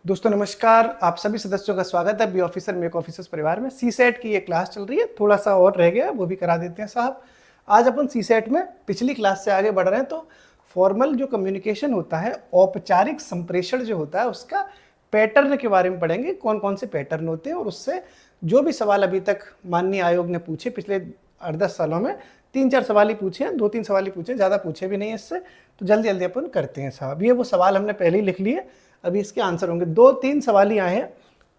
दोस्तों नमस्कार, आप सभी सदस्यों का स्वागत है बी ऑफिसर मेक ऑफिसर्स परिवार में। सी सेट की ये क्लास चल रही है, थोड़ा सा और रह गया, वो भी करा देते हैं साहब। आज अपन सी सेट में पिछली क्लास से आगे बढ़ रहे हैं। तो फॉर्मल जो कम्युनिकेशन होता है, औपचारिक संप्रेषण जो होता है, उसका पैटर्न के बारे में पढ़ेंगे। कौन कौन से पैटर्न होते हैं और उससे जो भी सवाल अभी तक माननीय आयोग ने पूछे पिछले 8-10 सालों में, 3-4 सवाल ही पूछे हैं, 2-3 सवाल ही पूछे, ज़्यादा पूछे भी नहीं है इससे। तो जल्दी जल्दी अपन करते हैं साहब। ये वो सवाल हमने पहले ही लिख लिए, अभी इसके आंसर होंगे। 2-3 सवाल ही आए हैं,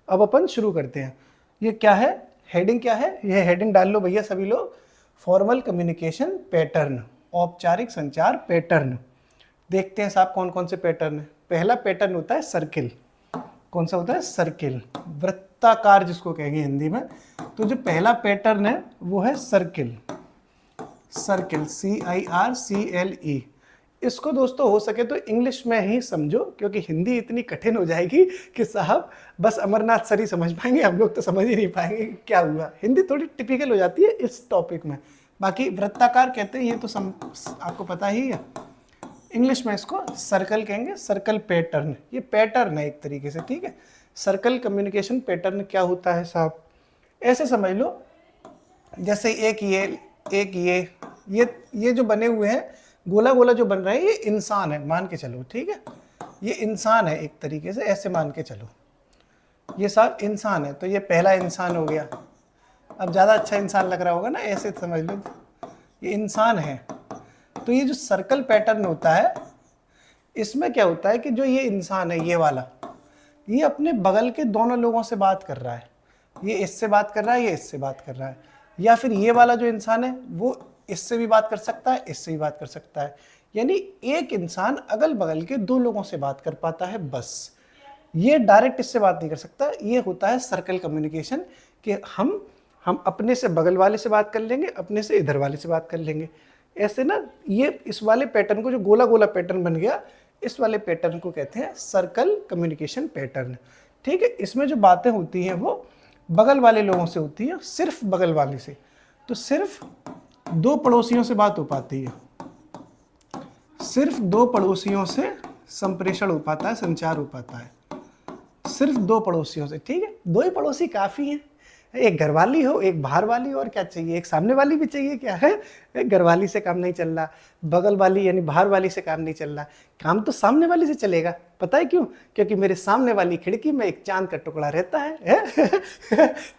अब अपन शुरू करते हैं। ये क्या है, हेडिंग क्या है, ये हेडिंग डाल लो भैया सभी लोग। फॉर्मल कम्युनिकेशन पैटर्न, औपचारिक संचार पैटर्न। देखते हैं साहब कौन कौन से पैटर्न है। पहला पैटर्न होता है सर्किल। कौन सा होता है? सर्किल, वृत्ताकार जिसको कहेंगे हिंदी में। तो जो पहला पैटर्न है वो है सर्किल। Circle, CIRCLE। इसको दोस्तों हो सके तो इंग्लिश में ही समझो, क्योंकि हिंदी इतनी कठिन हो जाएगी कि साहब बस अमरनाथ सर ही समझ पाएंगे, हम लोग तो समझ ही नहीं पाएंगे क्या हुआ। हिंदी थोड़ी टिपिकल हो जाती है इस टॉपिक में। बाकी वृत्ताकार कहते हैं, ये तो आपको पता ही है। इंग्लिश में इसको सर्कल कहेंगे, सर्कल पैटर्न। ये पैटर्न है एक तरीके से, ठीक है। सर्कल कम्युनिकेशन पैटर्न क्या होता है साहब? ऐसे समझ लो, जैसे एक ये जो बने हुए हैं, गोला गोला जो बन रहा है, ये इंसान है मान के चलो, ठीक है। ये इंसान है एक तरीके से, ऐसे मान के चलो ये साहब इंसान है। तो ये पहला इंसान हो गया। अब ज़्यादा अच्छा इंसान लग रहा होगा ना, ऐसे समझ लो ये इंसान है। तो ये जो सर्कल पैटर्न होता है, इसमें क्या होता है कि जो ये इंसान है, ये वाला, ये अपने बगल के दोनों लोगों से बात कर रहा है। ये इससे बात कर रहा है, ये इससे बात कर रहा है। या फिर ये वाला जो इंसान है वो इससे भी बात कर सकता है, इससे भी बात कर सकता है। यानी एक इंसान अगल बगल के दो लोगों से बात कर पाता है बस। ये डायरेक्ट इससे बात नहीं कर सकता। ये होता है सर्कल कम्युनिकेशन, कि हम अपने से बगल वाले से बात कर लेंगे, अपने से इधर वाले से बात कर लेंगे। ऐसे ना, ये इस वाले पैटर्न को, जो गोला गोला पैटर्न बन गया, इस वाले पैटर्न को कहते हैं सर्कल कम्युनिकेशन पैटर्न, ठीक है। इसमें जो बातें होती हैं वो बगल वाले लोगों से होती है, सिर्फ बगल वाले से। तो सिर्फ दो पड़ोसियों से बात हो पाती है, सिर्फ दो पड़ोसियों से संप्रेषण हो पाता है, संचार हो पाता है, सिर्फ दो पड़ोसियों से, ठीक है। दो ही पड़ोसी काफ़ी हैं। एक घरवाली हो, एक बाहर वाली, और क्या चाहिए? एक सामने वाली भी चाहिए, क्या है? एक घरवाली से काम नहीं चल रहा, बगल वाली यानी बाहर वाली से काम नहीं चल रहा, काम तो सामने वाली से चलेगा। पता है क्यों? क्योंकि मेरे सामने वाली खिड़की में एक चांद का टुकड़ा रहता है।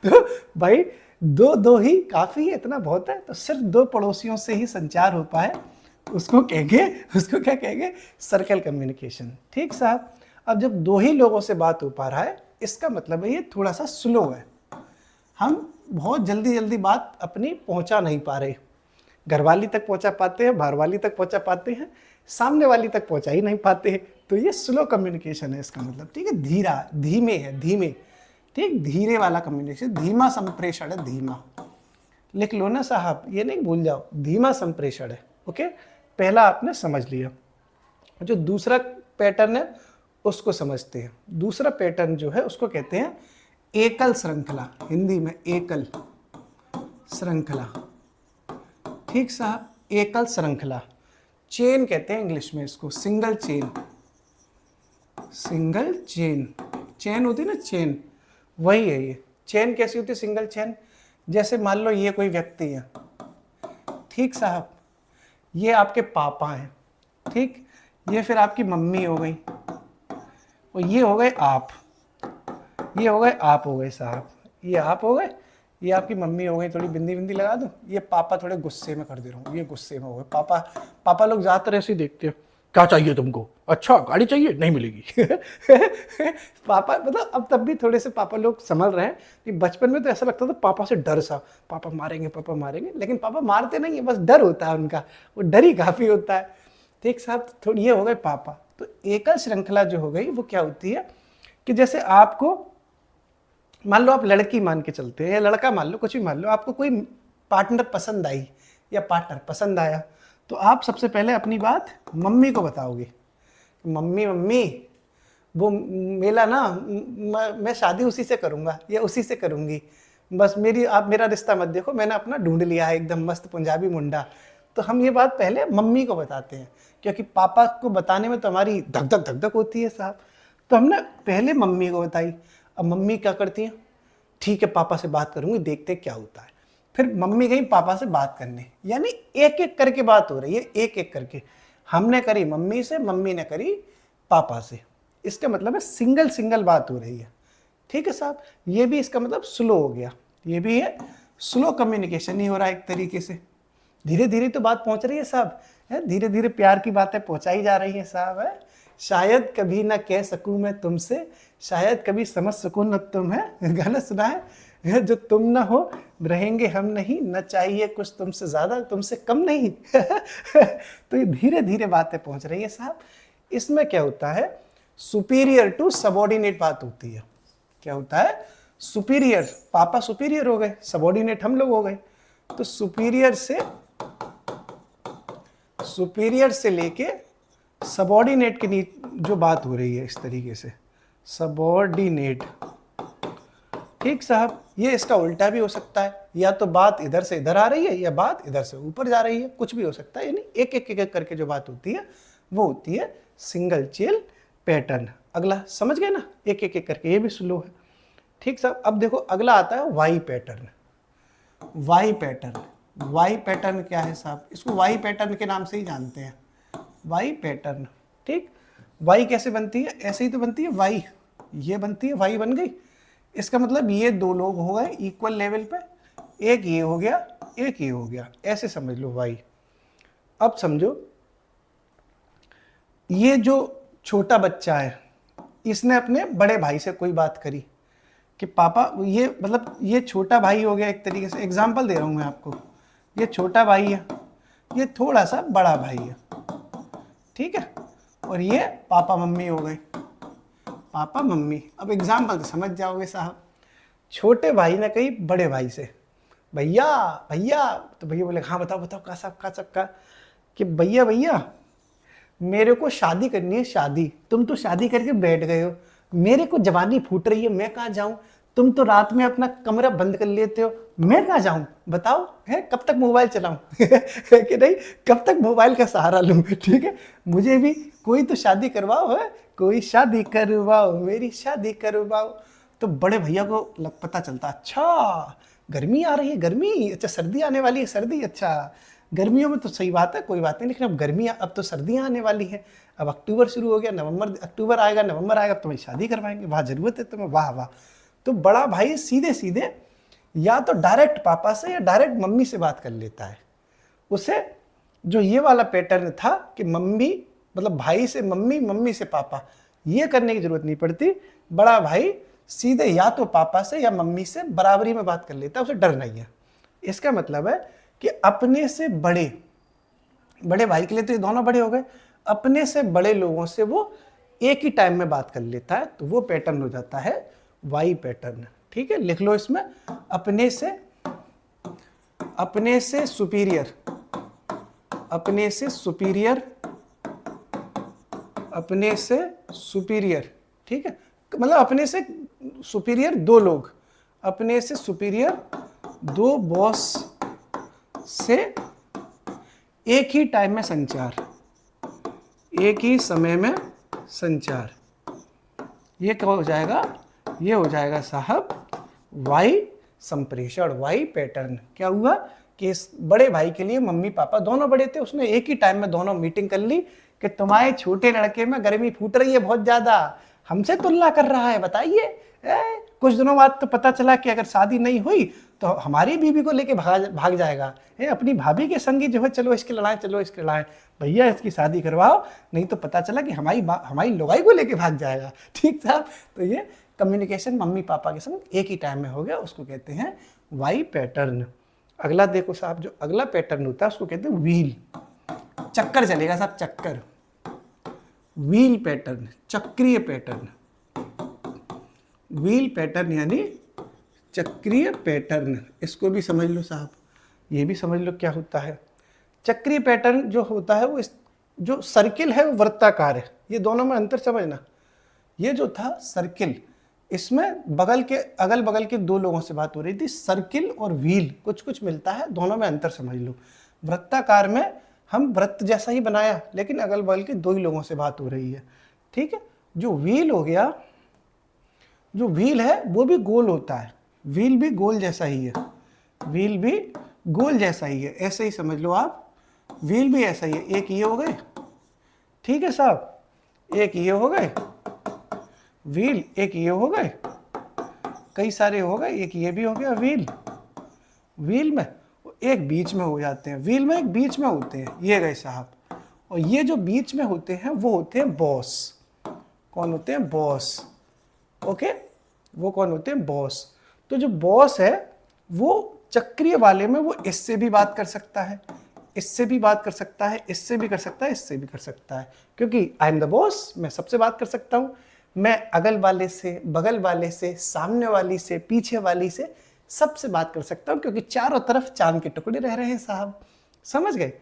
तो भाई दो दो ही काफ़ी है, इतना बहुत है। तो सिर्फ दो पड़ोसियों से ही संचार हो पाए, उसको क्या कहेंगे? सर्कल कम्युनिकेशन, ठीक साहब। अब जब दो ही लोगों से बात हो पा रहा है, इसका मतलब है ये थोड़ा सा स्लो है। हम बहुत जल्दी जल्दी बात अपनी पहुंचा नहीं पा रहे। घरवाली तक पहुंचा पाते हैं, बाहर वाली तक पहुंचा पाते हैं, सामने वाली तक पहुंचा ही नहीं पाते हैं। तो ये स्लो कम्युनिकेशन है इसका मतलब, ठीक है। धीरा, धीमे है, धीमे, ठीक, धीरे वाला कम्युनिकेशन, धीमा संप्रेषण है, धीमा। लिख लो ना साहब, ये नहीं भूल जाओ, धीमा संप्रेषण है, ओके। पहला आपने समझ लिया। जो दूसरा पैटर्न है उसको समझते हैं। दूसरा पैटर्न जो है उसको कहते हैं एकल श्रृंखला, हिंदी में एकल श्रृंखला, ठीक साहब। एकल श्रृंखला, चेन कहते हैं इंग्लिश में इसको, single chain. Single chain, chain होती है ना, चेन, वही है ये। चेन कैसी होती है? Single chain. जैसे मान लो ये कोई व्यक्ति है, ठीक साहब, ये आपके पापा हैं, ठीक, ये फिर आपकी मम्मी हो गई, और ये हो गए आप, ये हो गए आप हो गए साहब, ये आप हो गए, ये आपकी मम्मी हो गई। थोड़ी बिंदी बिंदी लगा दो। ये पापा थोड़े गुस्से में कर दे रहा हूँ, ये गुस्से में हो गए। पापा लोग ज़्यादातर ऐसे ही देखते हो, क्या चाहिए तुमको? अच्छा गाड़ी चाहिए? नहीं मिलेगी। पापा मतलब अब तब भी थोड़े से पापा लोग संभल रहे हैं कि बचपन में तो ऐसा लगता था पापा से डर सा, पापा मारेंगे, पापा मारेंगे। लेकिन पापा मारते नहीं है, बस डर होता है उनका, वो डर ही काफ़ी होता है, ठीक साहब। थोड़ी ये हो गए पापा। तो एकल श्रृंखला जो हो गई वो क्या होती है कि जैसे आपको, मान लो आप लड़की मान के चलते हैं, या लड़का मान लो, कुछ भी मान लो, आपको कोई पार्टनर पसंद आई या पार्टनर पसंद आया, तो आप सबसे पहले अपनी बात मम्मी को बताओगे। मम्मी वो मेला ना, मैं शादी उसी से करूँगा या उसी से करूँगी, बस आप मेरा रिश्ता मत देखो, मैंने अपना ढूंढ लिया है एकदम मस्त पंजाबी मुंडा। तो हम ये बात पहले मम्मी को बताते हैं, क्योंकि पापा को बताने में तो हमारी धक धक होती है साहब। तो हमने पहले मम्मी को बताई। अब मम्मी क्या करती हैं, ठीक है पापा से बात करूंगी, देखते क्या होता है। फिर मम्मी गई पापा से बात करने, यानी एक एक करके बात हो रही है, एक एक करके। हमने करी मम्मी से, मम्मी ने करी पापा से। इसका मतलब है सिंगल सिंगल बात हो रही है। ठीक है साहब, ये भी इसका मतलब स्लो हो गया, ये भी है स्लो कम्युनिकेशन ही हो रहा है एक तरीके से। धीरे धीरे तो बात पहुंच रही है साहब, है धीरे धीरे प्यार की बातें पहुंचाई जा रही हैं साहब। है शायद कभी ना कह सकूं मैं तुमसे, शायद कभी समझ सकूं न तुम, है गाना सुना है जो तुम ना हो रहेंगे हम नहीं, न चाहिए कुछ तुमसे ज्यादा तुमसे कम नहीं। तो ये धीरे धीरे बातें पहुंच रही है साहब। इसमें क्या होता है, सुपीरियर टू सबॉर्डिनेट बात होती है। क्या होता है, सुपीरियर, पापा सुपीरियर हो गए, सबॉर्डिनेट हम लोग हो गए। तो सुपीरियर से लेके सबॉर्डिनेट के जो बात हो रही है इस तरीके से, सबॉर्डिनेट। ठीक साहब, ये इसका उल्टा भी हो सकता है, या तो बात इधर से इधर आ रही है या बात इधर से ऊपर जा रही है, कुछ भी हो सकता है। यानी एक एक एक करके जो बात होती है वो होती है सिंगल चेन पैटर्न। अगला समझ गए ना, एक एक करके, ये भी स्लो है। ठीक साहब, अब देखो अगला आता है Y pattern. Y pattern, Y pattern क्या है साहब, इसको वाई पैटर्न के नाम से ही जानते हैं, वाई पैटर्न। ठीक, वाई कैसे बनती है, ऐसे ही तो बनती है वाई, ये बनती है वाई बन गई। इसका मतलब ये दो लोग हो गए इक्वल लेवल पे, एक ये हो गया एक ये हो गया, ऐसे समझ लो वाई। अब समझो ये जो छोटा बच्चा है, इसने अपने बड़े भाई से कोई बात करी कि पापा, ये मतलब ये छोटा भाई हो गया एक तरीके से, एग्जाम्पल दे रहा हूं मैं आपको। ये छोटा भाई है, ये थोड़ा सा बड़ा भाई है, ठीक है, और ये पापा मम्मी हो गए, पापा मम्मी। अब एग्जाम्पल तो समझ जाओगे साहब। छोटे भाई ने कही बड़े भाई से, भैया भैया, तो भैया बोले हाँ बताओ बताओ का साहब का सबका, कि भैया भैया मेरे को शादी करनी है, शादी, तुम तो शादी करके बैठ गए हो, मेरे को जवानी फूट रही है, मैं कहाँ जाऊं, तुम तो रात में अपना कमरा बंद कर लेते हो, मैं कहाँ जाऊं बताओ, है कब तक मोबाइल चलाऊं। है कि नहीं, कब तक मोबाइल का सहारा लूं। ठीक है, मुझे भी कोई तो शादी करवाओ, है कोई शादी करवाओ, मेरी शादी करवाओ। तो बड़े भैया को पता चलता, अच्छा गर्मी आ रही है, गर्मी, अच्छा सर्दी आने वाली है, सर्दी, अच्छा गर्मियों में तो सही बात है, कोई बात नहीं, लेकिन अब गर्मियाँ, अब तो सर्दियाँ आने वाली हैं, अब अक्टूबर शुरू हो गया, नवंबर, अक्टूबर आएगा, नवंबर आएगा, अब तुम्हें शादी करवाएंगे, वाह जरूरत है तुम्हें, वाह वाह। तो बड़ा भाई सीधे सीधे या तो डायरेक्ट पापा से या डायरेक्ट मम्मी से बात कर लेता है। उसे जो ये वाला पैटर्न था कि मम्मी मतलब भाई से मम्मी, मम्मी से पापा, ये करने की जरूरत नहीं पड़ती। बड़ा भाई सीधे या तो पापा से या मम्मी से बराबरी में बात कर लेता है, उसे डर नहीं है। इसका मतलब है कि अपने से बड़े, बड़े भाई के लिए तो ये दोनों बड़े हो गए, अपने से बड़े लोगों से वो एक ही टाइम में बात कर लेता है, तो वो पैटर्न हो जाता है वाई पैटर्न। ठीक है, लिख लो इसमें, अपने से सुपीरियर, अपने से सुपीरियर, अपने से सुपीरियर। ठीक है, मतलब अपने से सुपीरियर दो लोग, अपने से सुपीरियर दो बॉस से एक ही टाइम में संचार, एक ही समय में संचार। ये क्या हो जाएगा, ये हो जाएगा साहब वाई संप्रेषण, वाई पैटर्न। क्या हुआ कि इस बड़े भाई के लिए मम्मी पापा दोनों बड़े थे, उसने एक ही टाइम में दोनों मीटिंग कर ली कि तुम्हारे छोटे लड़के में गर्मी फूट रही है बहुत ज्यादा, हमसे तुलना कर रहा है, बताइए। कुछ दिनों बाद तो पता चला कि अगर शादी नहीं हुई तो हमारी बीवी को लेके भाग जाएगा, अपनी भाभी के संगी जो है, चलो इसके लड़ाएं, चलो इसके लड़ाएं, भैया इसकी शादी करवाओ, नहीं तो पता चला कि हमारी लुगाई को लेके भाग जाएगा। ठीक था, तो ये कम्युनिकेशन मम्मी पापा के संग एक ही टाइम में हो गया, उसको कहते हैं वाई पैटर्न। अगला देखो साहब, जो अगला पैटर्न होता है उसको कहते हैं व्हील, चक्कर चलेगा साहब, चक्कर, व्हील पैटर्न, चक्रीय पैटर्न। व्हील पैटर्न यानी चक्रीय पैटर्न, इसको भी समझ लो साहब, ये भी समझ लो क्या होता है। चक्रीय पैटर्न जो होता है वो जो सर्किल है वो वृत्ताकार है, ये दोनों में अंतर समझना। ये जो था सर्किल, इसमें बगल के अगल बगल के दो लोगों से बात हो रही थी, सर्किल और व्हील कुछ कुछ मिलता है, दोनों में अंतर समझ लो। वृत्ताकार में हम वृत्त जैसा ही बनाया, लेकिन अगल बगल के दो ही लोगों से बात हो रही है। ठीक है, जो व्हील हो गया, जो व्हील है वो भी गोल होता है, व्हील भी गोल जैसा ही है, व्हील भी गोल जैसा ही है, ऐसे ही समझ लो आप, व्हील भी ऐसा ही है। एक ये हो गए, ठीक है साहब, एक ये हो गए व्हील, एक ये हो गए, कई सारे हो गए, एक ये भी हो गया व्हील, व्हील में एक बीच में हो जाते हैं, व्हील में एक बीच में होते हैं, ये गए साहब। और ये जो बीच में होते हैं वो होते हैं बॉस। कौन होते हैं? बॉस। ओके, वो कौन होते हैं? बॉस। तो जो बॉस है वो चक्रीय वाले में वो इससे भी बात कर सकता है, इससे भी बात कर सकता है, इससे भी कर सकता है, इससे भी कर सकता है, क्योंकि आई एम द बॉस, मैं सबसे बात कर सकता हूँ। मैं अगल वाले से, बगल वाले से, सामने वाली से, पीछे वाली से, सबसे बात कर सकता हूँ, क्योंकि चारों तरफ चांद के टुकड़े रह रहे हैं साहब। समझ गए?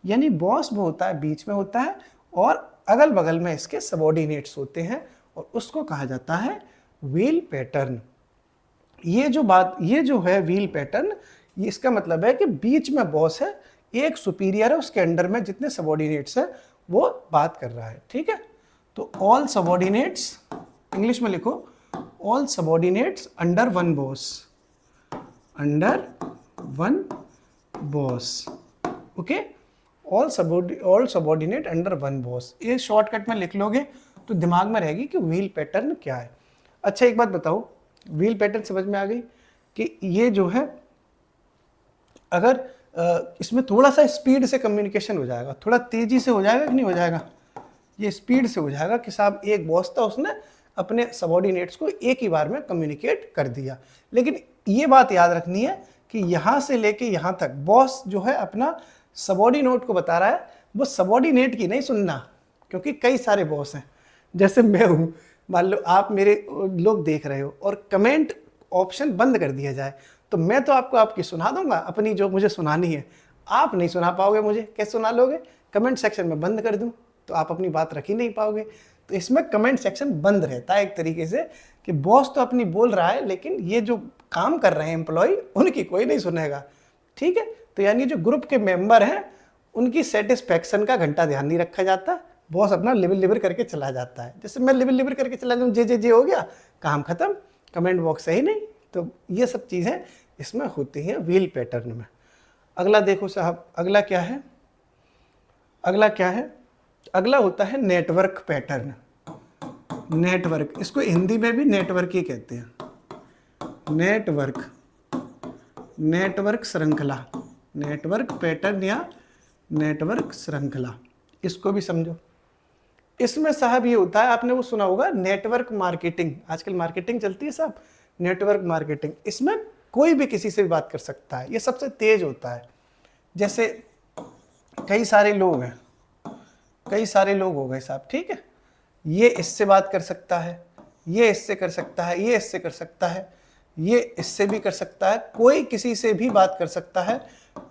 यानी बॉस वो होता है, बीच में होता है, और अगल बगल में इसके सबॉर्डिनेट्स होते हैं, और उसको कहा जाता है व्हील पैटर्न। ये जो है व्हील पैटर्न, ये इसका मतलब है कि बीच में बॉस है, एक सुपीरियर है, उसके अंडर में जितने सबॉर्डिनेट्स है वो बात कर रहा है। ठीक है, तो ऑल सबॉर्डिनेट्स, इंग्लिश में लिखो, all subordinates under one boss, under one boss. Okay, all subordinate under one boss. ये शॉर्टकट में लिख लोगे तो दिमाग में रहेगी कि व्हील पैटर्न क्या है। अच्छा एक बात बताओ, व्हील पैटर्न समझ में आ गई कि ये जो है, अगर इसमें थोड़ा सा स्पीड से कम्युनिकेशन हो जाएगा, थोड़ा तेजी से हो जाएगा कि नहीं हो जाएगा? ये स्पीड से हो जाएगा कि साहब एक बॉस था, उसने अपने सबॉर्डिनेट्स को एक ही बार में कम्युनिकेट कर दिया। लेकिन ये बात याद रखनी है कि यहाँ से लेके यहाँ तक बॉस जो है अपना सबॉर्डिनेट को बता रहा है, वो सबॉर्डिनेट की नहीं सुनना, क्योंकि कई सारे बॉस हैं। जैसे मैं हूँ, मान लो आप मेरे लोग देख रहे हो और कमेंट ऑप्शन बंद कर दिया जाए, तो मैं तो आपको आपकी सुना दूंगा, अपनी जो मुझे सुनानी है, आप नहीं सुना पाओगे मुझे। कैसे सुना लोगे? कमेंट सेक्शन में बंद कर दूं तो आप अपनी बात रख ही नहीं पाओगे। तो इसमें कमेंट सेक्शन बंद रहता है एक तरीके से, कि बॉस तो अपनी बोल रहा है, लेकिन ये जो काम कर रहे हैं एम्प्लॉय, उनकी कोई नहीं सुनेगा। ठीक है, तो यानी जो ग्रुप के मेंबर हैं उनकी सेटिस्फैक्शन का घंटा ध्यान नहीं रखा जाता, बॉस अपना लिवर लिवर करके चला जाता है। जैसे मैं लिवर लिवर करके चला जाऊँ, जे हो गया, काम खत्म, कमेंट बॉक्स है ही नहीं। तो ये सब चीज़ें इसमें होती हैं व्हील पैटर्न में। अगला देखो साहब, अगला क्या है? अगला क्या है? अगला होता है नेटवर्क पैटर्न। नेटवर्क, इसको हिंदी में भी नेटवर्क ही कहते हैं, नेटवर्क, नेटवर्क श्रृंखला, नेटवर्क पैटर्न या नेटवर्क श्रृंखला, इसको भी समझो। इसमें साहब ये होता है, आपने वो सुना होगा नेटवर्क मार्केटिंग, आजकल मार्केटिंग चलती है साहब, नेटवर्क मार्केटिंग। इसमें कोई भी किसी से भी बात कर सकता है, ये सबसे तेज होता है। जैसे कई सारे लोग हैं, कई सारे लोग हो गए साहब, ठीक है, ये इससे बात कर सकता है, ये इससे कर सकता है, ये इससे कर सकता है, ये इससे भी कर सकता है, कोई किसी से भी बात कर सकता है,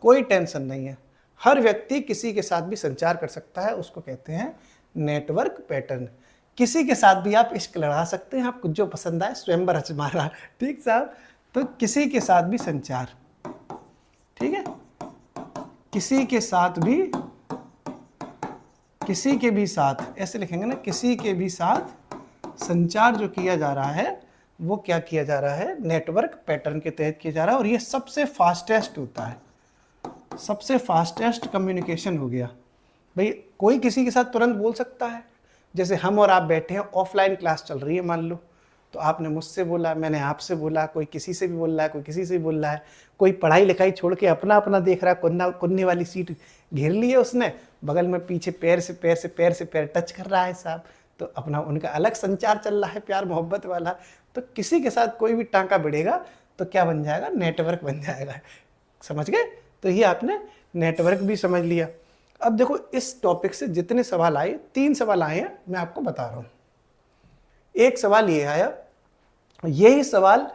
कोई टेंशन नहीं है। हर व्यक्ति किसी के साथ भी संचार कर सकता है, उसको कहते हैं नेटवर्क पैटर्न। किसी के साथ भी आप इश्क लड़ा सकते हैं, आपको जो पसंद आए, स्वयंवर हच मारा, ठीक साहब। तो किसी के साथ भी संचार, ठीक है, किसी के साथ भी, किसी के भी साथ, ऐसे लिखेंगे ना, किसी के भी साथ संचार जो किया जा रहा है वो क्या किया जा रहा है? नेटवर्क पैटर्न के तहत किया जा रहा है। और ये सबसे फास्टेस्ट होता है, सबसे फास्टेस्ट कम्युनिकेशन हो गया। भाई कोई किसी के साथ तुरंत बोल सकता है, जैसे हम और आप बैठे हैं, ऑफलाइन क्लास चल रही है मान लो, तो आपने मुझसे बोला, मैंने आपसे बोला, कोई किसी से भी बोल रहा है, कोई किसी से भी बोल रहा है, कोई पढ़ाई लिखाई छोड़ के अपना अपना देख रहा है, कुन्ने वाली सीट घेर ली है उसने, बगल में पीछे पैर से पैर टच कर रहा है साहब, तो अपना उनका अलग संचार चल रहा है, प्यार मोहब्बत वाला। तो किसी के साथ कोई भी टांका बढ़ेगा तो क्या बन जाएगा? नेटवर्क बन जाएगा। समझ गए? तो ये आपने नेटवर्क भी समझ लिया। अब देखो इस टॉपिक से जितने सवाल आए, 3 सवाल आए हैं, मैं आपको बता रहा हूँ। एक सवाल ये आया, यही सवाल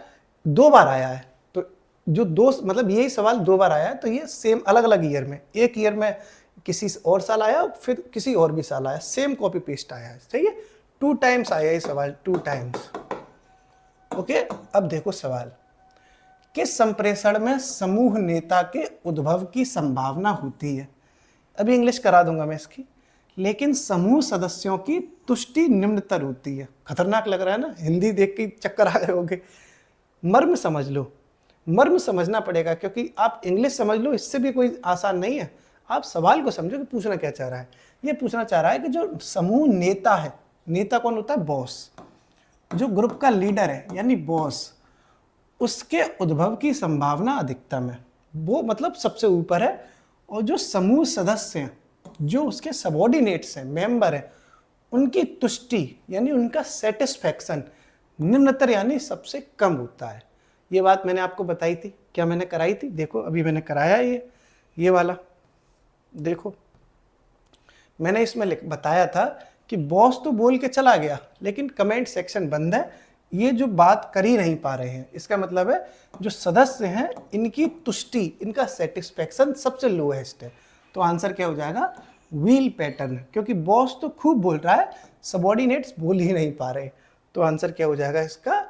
2 बार आया है, तो जो मतलब यही सवाल 2 बार आया है, तो ये सेम अलग अलग ईयर में, एक ईयर में किसी और साल आया, फिर किसी और भी साल आया, सेम कॉपी पेस्ट आया है, ठीक है। 2 टाइम्स आया ये सवाल, 2 टाइम्स। ओके, अब देखो सवाल, किस संप्रेषण में समूह नेता के उद्भव की संभावना होती है? अभी इंग्लिश करा दूंगा मैं इसकी, लेकिन समूह सदस्यों की तुष्टि निम्नतर होती है। खतरनाक लग रहा है ना, हिंदी देख के चक्कर आ गए होंगे। मर्म समझ लो, मर्म समझना पड़ेगा, क्योंकि आप इंग्लिश समझ लो इससे भी कोई आसान नहीं है। आप सवाल को समझो कि पूछना क्या चाह रहा है। ये पूछना चाह रहा है कि जो समूह नेता है, नेता कौन होता है? बॉस। जो ग्रुप का लीडर है यानी बॉस, उसके उद्भव की संभावना अधिकतम है, वो मतलब सबसे ऊपर है। और जो समूह सदस्य हैं, जो उसके सबऑर्डिनेट्स हैं, मेंबर हैं, उनकी तुष्टि यानी उनका सेटिस्फैक्शन निम्नतर यानी सबसे कम होता है। ये बात मैंने आपको बताई थी, क्या मैंने कराई थी? देखो अभी मैंने कराया ये वाला देखो, मैंने इसमें बताया था कि बॉस तो बोल के चला गया लेकिन कमेंट सेक्शन बंद है, ये जो बात कर ही नहीं पा रहे हैं। इसका मतलब है जो सदस्य हैं इनकी तुष्टि, इनका सेटिस्फैक्शन सबसे लोएस्ट है। तो आंसर क्या हो जाएगा? व्हील पैटर्न, क्योंकि बॉस तो खूब बोल रहा है, सबऑर्डिनेट्स बोल ही नहीं पा रहे। तो आंसर क्या हो जाएगा इसका?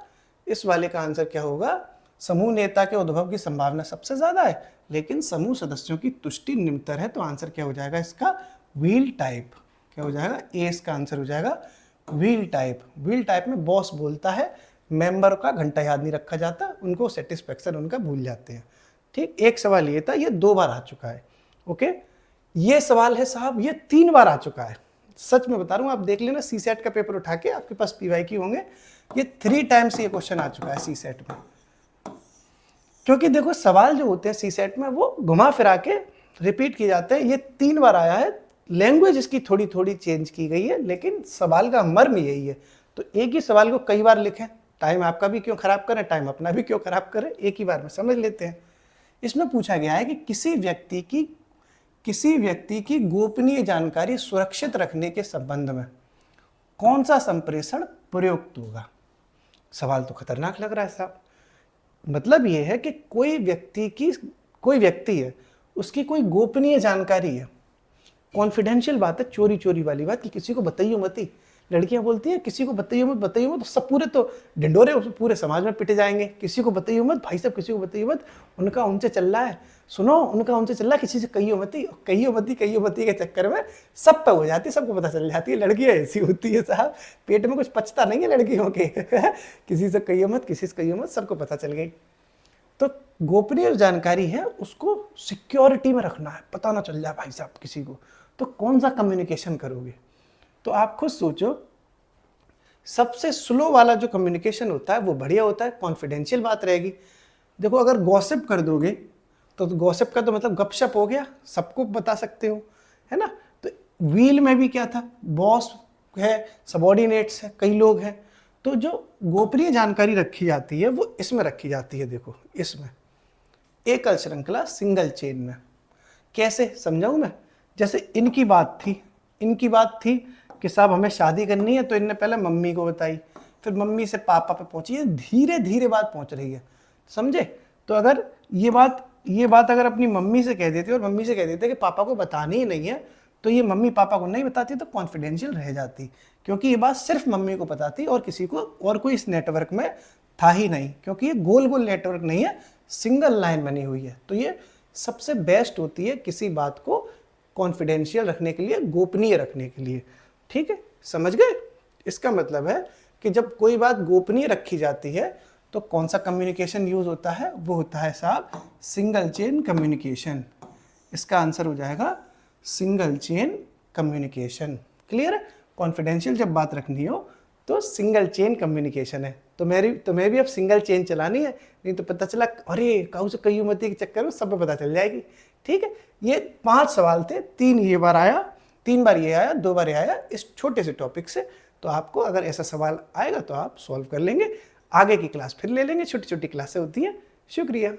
इस वाले का आंसर क्या होगा? समूह नेता के उद्भव की संभावना सबसे ज्यादा है लेकिन समूह सदस्यों की तुष्टि निम्नतर है। तो आंसर क्या हो जाएगा इसका? Wheel type. क्या हो जाएगा? ए इसका आंसर हो जाएगा व्हील टाइप। व्हील टाइप में बॉस बोलता है, मेंबर का घंटा याद नहीं रखा जाता, उनको सेटिस्फैक्शन उनका भूल जाते हैं। ठीक, एक सवाल ये था, ये 2 बार आ चुका है। ओके, ये सवाल है साहब, ये 3 बार आ चुका है। सच में बता रहा हूं, आप देख लेना सी सेट का पेपर उठा के, आपके पास पीवाईक्यू होंगे, ये 3 टाइम्स ये क्वेश्चन आ चुका है सी सेट में। क्योंकि देखो सवाल जो होते हैं सी सेट में वो घुमा फिरा के रिपीट किए जाते हैं। ये 3 बार आया है, लैंग्वेज इसकी थोड़ी थोड़ी चेंज की गई है लेकिन सवाल का मर्म यही है। तो एक ही सवाल को कई बार लिखें, टाइम आपका भी क्यों खराब करें, टाइम अपना भी क्यों खराब करें, एक ही बार में समझ लेते हैं। इसमें पूछा गया है कि किसी व्यक्ति की गोपनीय जानकारी सुरक्षित रखने के संबंध में कौन सा संप्रेषण प्रयुक्त होगा। सवाल तो खतरनाक लग रहा है साहब। मतलब यह है कि कोई व्यक्ति है, उसकी कोई गोपनीय जानकारी है, कॉन्फिडेंशियल बात है, चोरी चोरी वाली बात कि किसी को बताइयो मत ही। लड़कियां बोलती हैं किसी को बताइयो मत, बताइयो मत, तो सब पूरे तो ढिंडोरे पूरे समाज में पिटे जाएंगे। किसी को बताइयो मत, भाई साहब किसी को बताइयो मत, उनका उनसे चल रहा है, सुनो उनका उनसे चल रहा है, किसी से कहियो मत के चक्कर में सब पे हो जाती है, सबको पता चल जाती है। लड़कियां ऐसी होती है साहब, पेट में कुछ पचता नहीं है लड़कियों के किसी से कहियो मत, किसी से कहियो मत, सबको पता चल गई। तो गोपनीय जानकारी है उसको सिक्योरिटी में रखना है, पता ना चल जाए भाई साहब किसी को। तो कौन सा कम्युनिकेशन करोगे? तो आप खुद सोचो। सबसे स्लो वाला जो कम्युनिकेशन होता है वो बढ़िया होता है, कॉन्फिडेंशियल बात रहेगी। देखो अगर गॉसिप कर दोगे तो गॉसिप का तो मतलब गपशप हो गया, सबको बता सकते हो, है ना। तो व्हील में भी क्या था, बॉस है, सबऑर्डिनेट्स है, कई लोग हैं। तो जो गोपनीय जानकारी रखी जाती है वो इसमें रखी जाती है। देखो इसमें एकल श्रृंखला, सिंगल चेन में। कैसे समझाऊं मैं? जैसे इनकी बात थी कि साहब हमें शादी करनी है, तो इनने पहले मम्मी को बताई, फिर मम्मी से पापा पे पहुंची, है धीरे धीरे बात पहुंच रही है, समझे। तो अगर ये बात अगर अपनी मम्मी से कह देते और मम्मी से कह देते कि पापा को बतानी ही नहीं है, तो ये मम्मी पापा को नहीं बताती तो कॉन्फिडेंशियल रह जाती, क्योंकि ये बात सिर्फ मम्मी को पता थी और किसी को और कोई इस नेटवर्क में था ही नहीं, क्योंकि ये गोल गोल नेटवर्क नहीं है, सिंगल लाइन बनी हुई है। तो ये सबसे बेस्ट होती है किसी बात को कॉन्फिडेंशियल रखने के लिए, गोपनीय रखने के लिए। ठीक है, समझ गए? इसका मतलब है कि जब कोई बात गोपनीय रखी जाती है तो कौन सा कम्युनिकेशन यूज होता है? वो होता है साहब सिंगल चेन कम्युनिकेशन। इसका आंसर हो जाएगा सिंगल चेन कम्युनिकेशन। क्लियर है? कॉन्फिडेंशियल जब बात रखनी हो तो सिंगल चेन कम्युनिकेशन है। तो मैं भी अब सिंगल चेन चलानी है, नहीं तो पता चला अरे काऊ से कई मती के चक्कर में सब पता चल जाएगी। ठीक है, ये 5 सवाल थे, 3 बार ये आया, 2 बार ये आया इस छोटे से टॉपिक से। तो आपको अगर ऐसा सवाल आएगा तो आप सॉल्व कर लेंगे, आगे की क्लास फिर ले लेंगे, छोटी छोटी क्लासें होती हैं। शुक्रिया।